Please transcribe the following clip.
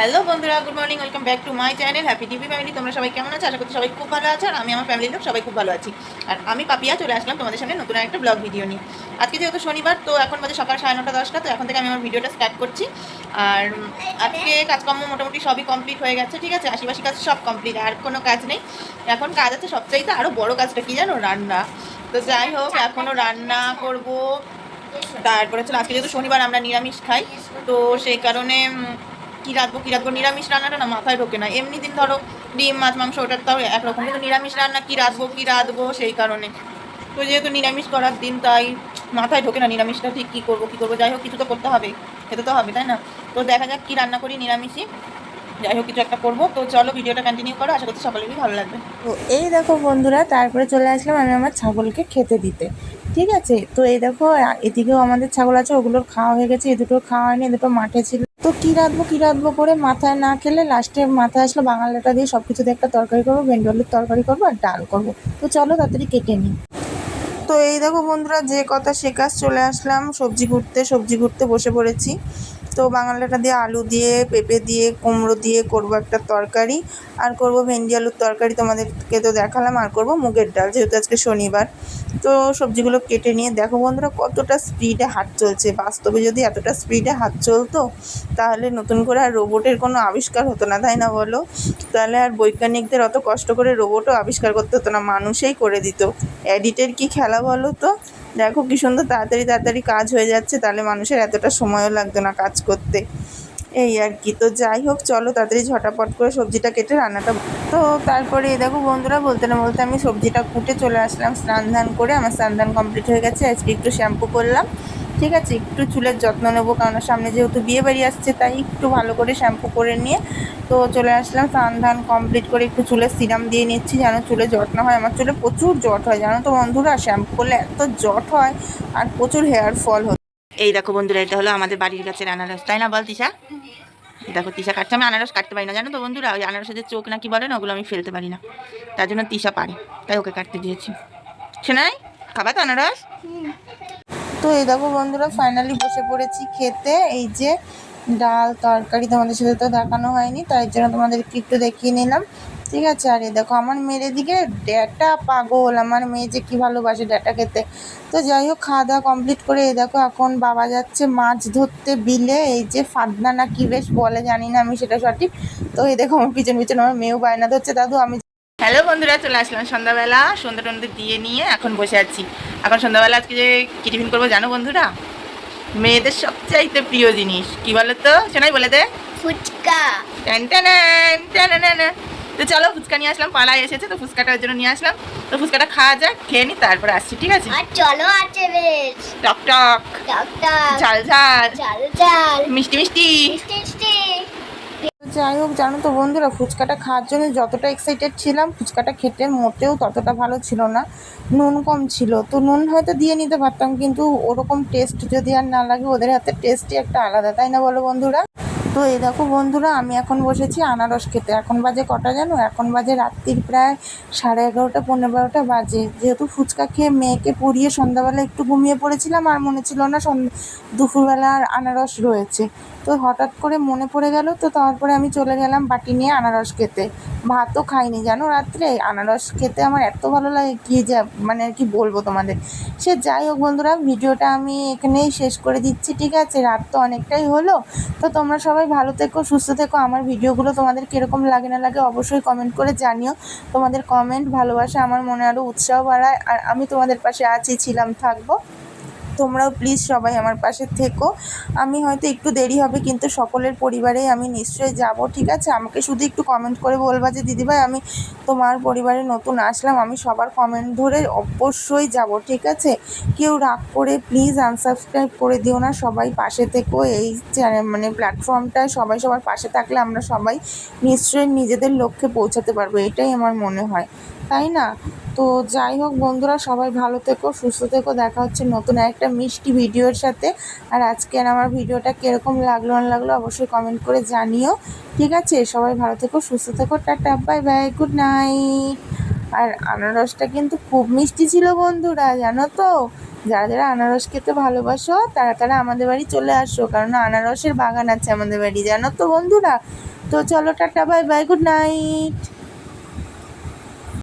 Hello বন্ধুরা, good morning, welcome back to my channel happy TV family. তোমরা সবাই কেমন আছো? আশা করছি সবাই খুব ভালো আছে। আর আমি আমার ফ্যামিলির লোক সবাই খুব ভালো আছি। আর আমি পাপিয়া চলে আসলাম তোমাদের সামনে নতুন একটা ব্লগ ভিডিও নিয়ে। আজকে যেহেতু শনিবার, তো এখন বাজে সকাল 9:30-10টা। তো এখন থেকে আমি আমার ভিডিওটা স্টার্ট করছি। আর আজকে কাজকর্ম মোটামুটি সবই কমপ্লিট হয়ে গেছে, ঠিক আছে। আশিপাশি কাজ সব কমপ্লিট, আর কোনো কাজ নেই। এখন কাজ আছে সবচাইতে আরও বড় কাজটা কি জানো? রান্না। তো যাই হোক, এখনও রান্না করব। তারপরে হচ্ছে আজকে যেহেতু শনিবার আমরা নিরামিষ খাই, তো সেই কারণে কী রাঁধবো নিরামিষ রান্নাটা না মাথায় ঢোকে না। এমনি দিন ধরো ডিম মাছ মাংস ওটার তাও একরকম, কিন্তু নিরামিষ রান্না কী রাঁধবো সেই কারণে। তো যেহেতু নিরামিষ করার দিন, তাই মাথায় ঢোকে না নিরামিষটা ঠিক কী করবো। যাই হোক, কিছু তো করতে হবে, খেতে তো হবে, তাই না? তো দেখা যাক কী রান্না করি নিরামিষই। যাই হোক, কিছু একটা করবো। তো চলো ভিডিওটা কন্টিনিউ করো, আশা করছি সকলেরই ভালো লাগবে। তো এই দেখো বন্ধুরা, তারপরে চলে আসলাম আমি আমার ছাগলকে খেতে দিতে। ঠিক আছে, তো এই দেখো এদিকেও আমাদের ছাগল আছে, ওগুলোর খাওয়া হয়ে গেছে, এই দুটো খাওয়া হয়নি, এই দুটো মাঠে ছিল। তো কী রাঁধবো করে মাথায় না খেলে লাস্টে মাথায় আসলো বাঙাল ডাঁটা দিয়ে সব কিছু দিয়ে একটা তরকারি করবো, ভেন্ডি আলুর তরকারি করবো আর ডাল করবো। তো চলো তাড়াতাড়ি কেটে নিই। তো এই দেখো বন্ধুরা, যে কথা সে কাজ, চলে আসলাম সবজি ঘুরতে বসে পড়েছি। তো বাঙাল ডাঁটা দিয়ে আলু দিয়ে পেঁপে দিয়ে কুমড়ো দিয়ে করব একটা তরকারি, আর করব ভেন্ডি আলুর তরকারি, তোমাদেরকে তো দেখালাম, আর করব মুগের ডাল যেহেতু আজকে শনিবার। তো সবজিগুলো কেটে নিয়ে দেখো বন্ধুরা কতটা স্পিডে হাত চলছে। বাস্তবে যদি এতটা স্পিডে হাত চলতো তাহলে নতুন করে আর রোবটের কোনো আবিষ্কার হতো না, তাই না বলো? তাহলে আর বৈজ্ঞানিকদের অত কষ্ট করে রোবটও আবিষ্কার করতে হতো না, মানুষেই করে দিত। এডিটের কি খেলা বলো তো? দেখো কি সুন্দর তাড়াতাড়ি কাজ হয়ে যাচ্ছে, তাহলে মানুষের এতটা সময়ও লাগতো না কাজ করতে। এই আর কি। তো যাই হোক, চলো তাড়াতাড়ি ঝটাপট করে সবজিটা কেটে রান্নাটা। তো তারপরে এই দেখো বন্ধুরা, বলতে না বলতে আমি সবজিটা কুটে চলে আসলাম স্নান ধান করে। আমার স্নান ধান কমপ্লিট হয়ে গেছে। আজকে একটু শ্যাম্পু করলাম, ঠিক আছে, একটু চুলের যত্ন নেবো, কারণ সামনে যেহেতু বিয়ে বাড়ি আসছে, তাই একটু ভালো করে শ্যাম্পু করে নিয়ে তো চলে আসলাম। স্নান ধান কমপ্লিট করে একটু চুলের সিরাম দিয়ে নিচ্ছি, যেন চুলে জট না হয়। আমার চুলে প্রচুর জট হয় জানো তো বন্ধুরা, শ্যাম্পু করলে এত জট হয় আর প্রচুর হেয়ার ফল হয়। এই দেখো বন্ধুরা, এটা হলো আমাদের বাড়ির গাছের আনারস, তাই না বল তিশা? দেখো তিশা কাটছে, আমি আনারস কাটতে পারি না জানো তো বন্ধুরা। ওই আনারসের যে চোখ না কি বলে না, ওগুলো আমি ফেলতে পারি না। তার জন্য তিশা পারে, তাই ওকে কাটতে দিয়েছি। শোনাই, খাবা তো আনারস? তো এই দেখো বন্ধুরা, ফাইনালি বসে পড়েছি খেতে। এই যে ডাল তরকারি, তোমাদের সাথে তো দেখানো হয়নি, তাই জন্য তোমাদেরকে একটু দেখিয়ে নিলাম, ঠিক আছে। আর এই দেখো আমার মেয়ের দিকে ড্যাটা পাগল, আমার মেয়ে যে কী ভালোবাসে ড্যাটা খেতে। তো যাই হোক, খাওয়া দাওয়া কমপ্লিট করে এই দেখো এখন বাবা যাচ্ছে মাছ ধরতে বিলে। এই যে ফাদনা না কি বেশ বলে, জানি না আমি সেটা সঠিক। তো এই দেখো আমার পিছন পিছন আমার মেয়েও বায়না ধরছে, দাদু আমি। হ্যালো বন্ধুরা, চলে আসলাম সন্ধ্যাবেলা, সন্ধ্যা টন্ধা দিয়ে নিয়ে এখন বসে আছি। এখন সন্ধ্যাবেলা আজকে যে কি টিফিন করবো জানো বন্ধুরা? মেয়েদের সবচাইতে প্রিয় জিনিস কি বলো তো? শোনাই বলে দে। ফুচকা। টান টানান, টানানানা। তো চলো, ফুচকা নিয়ে আসলাম, পাড়ায় এসেছে তো ফুচকাটার জন্য নিয়ে আসলাম। তো ফুচকাটা খাওয়া যাক, খেয়ে নি তারপরে আসছি, ঠিক আছে। আর চলো আছে বেশ। টক টক, ডাক্তার। ঝাল ঝাল, চাল চাল। মিষ্টি মিষ্টি। মিষ্টি মিষ্টি। যাই হোক, জানো তো বন্ধুরা, ফুচকাটা খাওয়ার জন্য যতটা এক্সাইটেড ছিলাম, ফুচকাটা খেতে মোটেও ততটা ভালো ছিল না। নুন কম ছিল, তো নুন হয়তো দিয়ে নিতে পারতাম, কিন্তু ওরকম টেস্ট যদি আর না লাগে, ওদের হাতের টেস্টই একটা আলাদা, তাই না বলো বন্ধুরা? তো এই দেখো বন্ধুরা, আমি এখন বসেছি আনারস খেতে। এখন বাজে কটা জানো? এখন বাজে রাত্রির প্রায় 11:30 15 বাজে। যেহেতু ফুচকা খেয়ে মেয়েকে পড়িয়ে সন্ধ্যাবেলা একটু ঘুমিয়ে পড়েছিলাম, আর মনে ছিল না দুপুরবেলা আর আনারস রয়েছে। তো হঠাৎ করে মনে পড়ে গেল, তো তারপরে আমি চলে গেলাম বাটি নিয়ে আনারস খেতে। ভাতও খাইনি জানো রাত্রে। আনারস খেতে আমার এত ভালো লাগে, কি যে মানে আর কি বলবো তোমাদের। সে যাই হোক বন্ধুরা, ভিডিওটা আমি এখানেই শেষ করে দিচ্ছি, ঠিক আছে। রাত তো অনেকটাই হলো। তো তোমরা সবাই ভালো থেকো, সুস্থ থেকো। আমার ভিডিওগুলো তোমাদের কীরকম লাগে না লাগে অবশ্যই কমেন্ট করে জানিও। তোমাদের কমেন্ট ভালোবাসা আমার মনে আরও উৎসাহ বাড়ায়, আর আমি তোমাদের পাশে আছি, ছিলাম, থাকবো। তোমরাও প্লিজ সবাই আমার পাশে থেকো। আমি হয়তো একটু দেরি হবে, কিন্তু সকলের পরিবারেই আমি নিশ্চয়ই যাব, ঠিক আছে। আমাকে শুধু একটু কমেন্ট করে বলবা যে দিদিভাই আমি তোমার পরিবারে নতুন আসলাম, আমি সবার কমেন্ট ধরে অবশ্যই যাব, ঠিক আছে। কেউ রাগ করে প্লিজ আনসাবস্ক্রাইব করে দিও না, সবাই পাশে থেকো। এই চ্যানেল মানে প্ল্যাটফর্মটায় সবাই সবার পাশে থাকলে আমরা সবাই নিশ্চয়ই নিজেদের লক্ষ্যে পৌঁছাতে পারবো, এটাই আমার মনে হয়, তাই না? তো যাই হোক বন্ধুরা, সবাই ভালো থেকো, সুস্থ থেকো। দেখা হচ্ছে নতুন একটা মিষ্টি ভিডিওর সাথে। আর আজকের আমার ভিডিওটা কীরকম লাগলো না লাগলো অবশ্যই কমেন্ট করে জানিও, ঠিক আছে। সবাই ভালো থেকো, সুস্থ থেকো, tata, bye bye, good night. আর আনারসটা কিন্তু খুব মিষ্টি ছিল বন্ধুরা, জানো তো। যারা যারা আনারস খেতে ভালোবাসো তারা তারা আমাদের বাড়ি চলে আসো, কারণ আনারসের বাগান আছে আমাদের বাড়ি, জানো তো বন্ধুরা। তো চলো, tata, bye bye, good night.